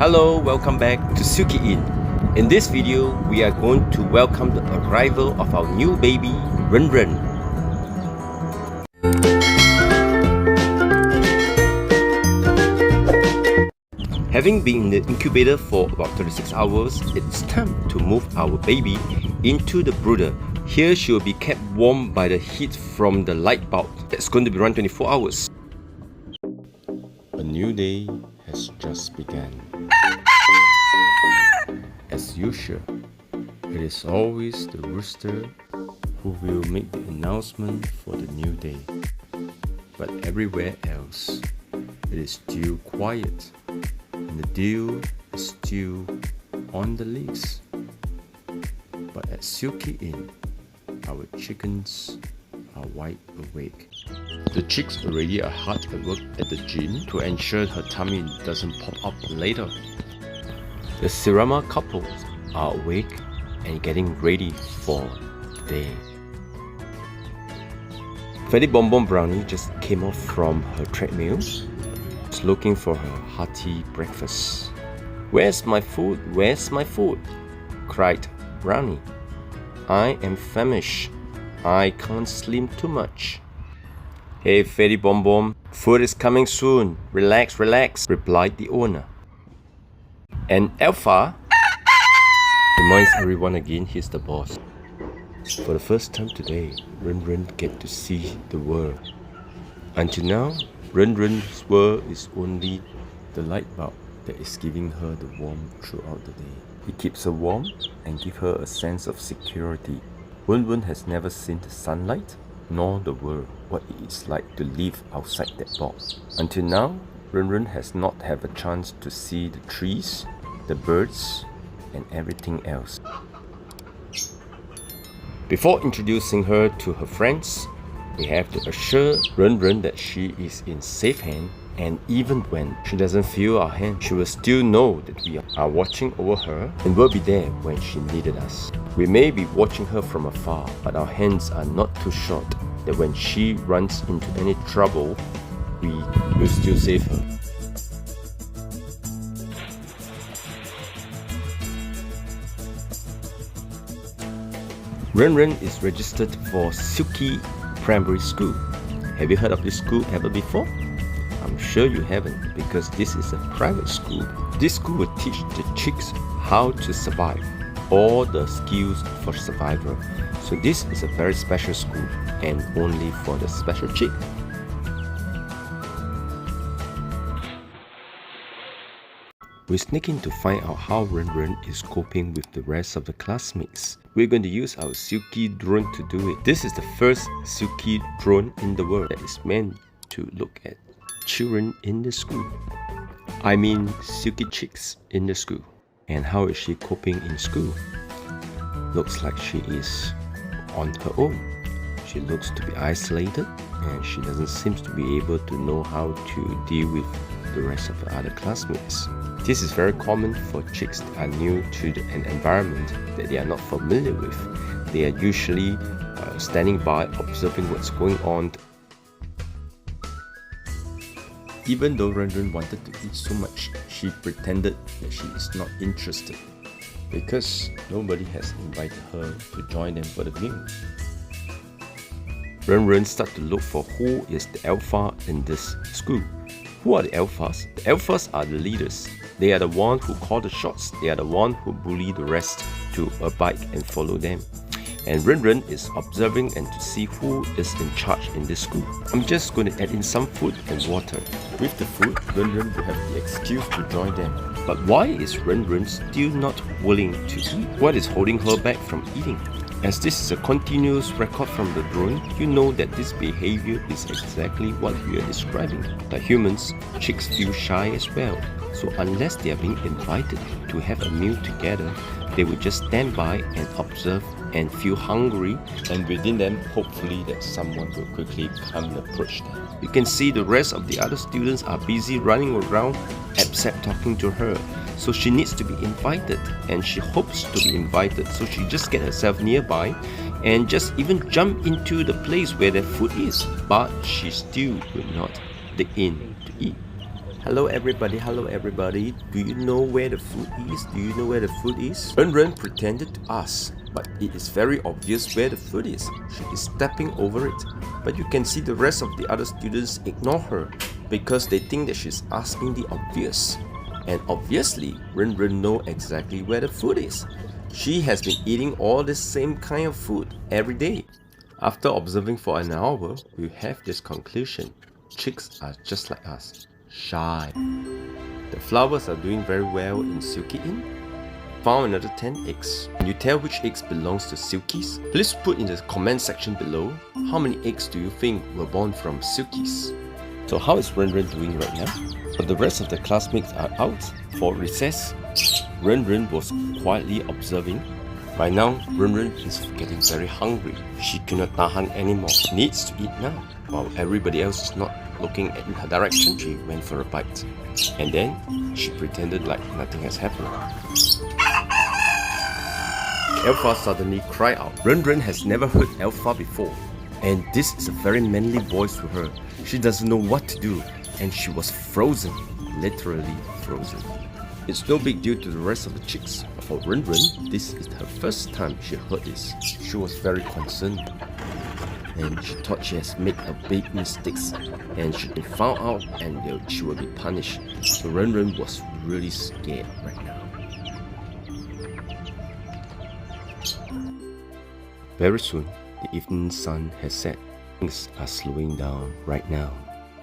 Hello, welcome back to SilkieInn. In this video, we are going to welcome the arrival of our new baby, RenRen. Having been in the incubator for about 36 hours, it's time to move our baby into the brooder. Here she will be kept warm by the heat from the light bulb that's going to be run 24 hours. A new day has just begun. As usual, it is always the rooster who will make the announcement for the new day. But everywhere else, it is still quiet, and the dew is still on the leaves. But at SilkieInn, our chickens are wide awake. The chicks already are hard at work at the gym to ensure her tummy doesn't pop up later. The Sirama couples are awake and getting ready for the day. Freddy Bonbon Brownie just came off from her treadmill. She's looking for her hearty breakfast. "Where's my food? Where's my food?" cried Brownie. "I am famished. I can't slim too much." "Hey Freddy Bonbon, food is coming soon. Relax, relax," replied the owner. "And Alpha?" Reminds everyone again he's the boss. For the first time today, RenRen get to see the world. Until now, RenRen's world is only the light bulb that is giving her the warmth throughout the day. It keeps her warm and gives her a sense of security. RenRen has never seen the sunlight nor the world, what it is like to live outside that box. Until now, RenRen has not had a chance to see the trees, the birds, and everything else. Before introducing her to her friends, we have to assure RenRen that she is in safe hands, and even when she doesn't feel our hand, she will still know that we are watching over her and will be there when she needed us. We may be watching her from afar, but our hands are not too short that when she runs into any trouble, we will still save her. RenRen is registered for Silkie Primary School. Have you heard of this school ever before? I'm sure you haven't, because this is a private school. This school will teach the chicks how to survive, all the skills for survival. So this is a very special school and only for the special chick. We sneak in to find out how RenRen is coping with the rest of the classmates. We're going to use our Silkie drone to do it. This is the first Silkie drone in the world that is meant to look at children in the school. I mean Silkie chicks in the school. And how is she coping in school? Looks like she is on her own. She looks to be isolated and she doesn't seem to be able to know how to deal with the rest of the other classmates. This is very common for chicks that are new to an environment that they are not familiar with. They are usually standing by, observing what's going on. Even though RenRen wanted to eat so much, she pretended that she is not interested because nobody has invited her to join them for the meal. RenRen started to look for who is the alpha in this school. Who are the alphas? The alphas are the leaders. They are the ones who call the shots. They are the ones who bully the rest to abide and follow them. And RenRen is observing and to see who is in charge in this school. I'm just going to add in some food and water. With the food, RenRen will have the excuse to join them. But why is RenRen still not willing to eat? What is holding her back from eating? As this is a continuous record from the drone, you know that this behavior is exactly what we are describing. Like humans, chicks feel shy as well. So unless they are being invited to have a meal together, they will just stand by and observe and feel hungry, and within them, hopefully that someone will quickly come and approach them. You can see the rest of the other students are busy running around except talking to her. So she needs to be invited, and she hopes to be invited, so she just get herself nearby and just even jump into the place where the food is, but she still will not dig in to eat. Hello everybody. Do you know where the food is? RenRen pretended to ask, but it is very obvious where the food is. She is stepping over it, but you can see the rest of the other students ignore her because they think that she's asking the obvious. And obviously, RenRen knows exactly where the food is. She has been eating all the same kind of food every day. After observing for an hour, we have this conclusion. Chicks are just like us, shy. The flowers are doing very well in SilkieInn. Found another 10 eggs. Can you tell which eggs belongs to Silkies? Please put in the comment section below how many eggs do you think were born from Silkies. So how is RenRen doing right now? But the rest of the classmates are out for recess. RenRen was quietly observing. By now, RenRen is getting very hungry. She cannot tahan anymore. She needs to eat now. While everybody else is not looking in her direction, she went for a bite. And then, she pretended like nothing has happened. Alpha suddenly cried out. RenRen has never heard Alpha before. And this is a very manly voice to her. She doesn't know what to do. And she was frozen. Literally frozen. It's no big deal to the rest of the chicks, but for RenRen, this is her first time she heard this. She was very concerned, and she thought she has made a big mistake, and she'd be found out and she will be punished. So RenRen was really scared right now. Very soon, the evening sun has set. Things are slowing down right now,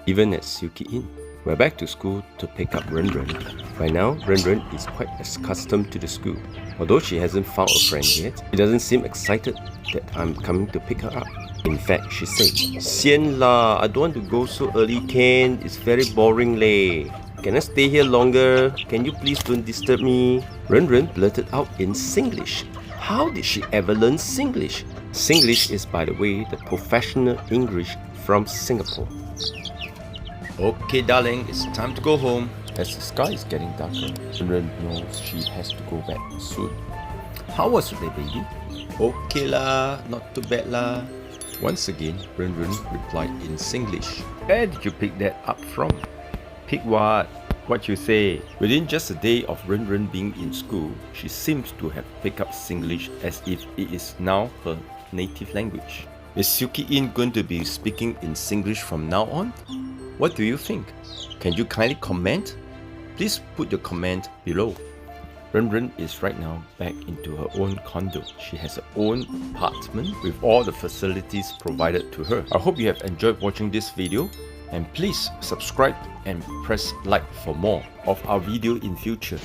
even at SilkieInn. We're back to school to pick up RenRen. By now, RenRen is quite accustomed to the school. Although she hasn't found a friend yet, she doesn't seem excited that I'm coming to pick her up. In fact, she said, "Sian lah, I don't want to go so early, Ken. It's very boring leh. Can I stay here longer? Can you please don't disturb me?" RenRen blurted out in Singlish. How did she ever learn Singlish? Singlish is, by the way, the professional English from Singapore. Okay, darling, it's time to go home. As the sky is getting darker, RenRen knows she has to go back soon. How was your day, baby? Okay lah, not too bad lah. Once again, RenRen replied in Singlish. Where did you pick that up from? Pick what? What you say? Within just a day of RenRen being in school, she seems to have picked up Singlish as if it is now her native language. Is SilkieInn going to be speaking in Singlish from now on? What do you think? Can you kindly comment? Please put your comment below. RenRen is right now back into her own condo. She has her own apartment with all the facilities provided to her. I hope you have enjoyed watching this video, and please subscribe and press like for more of our video in future.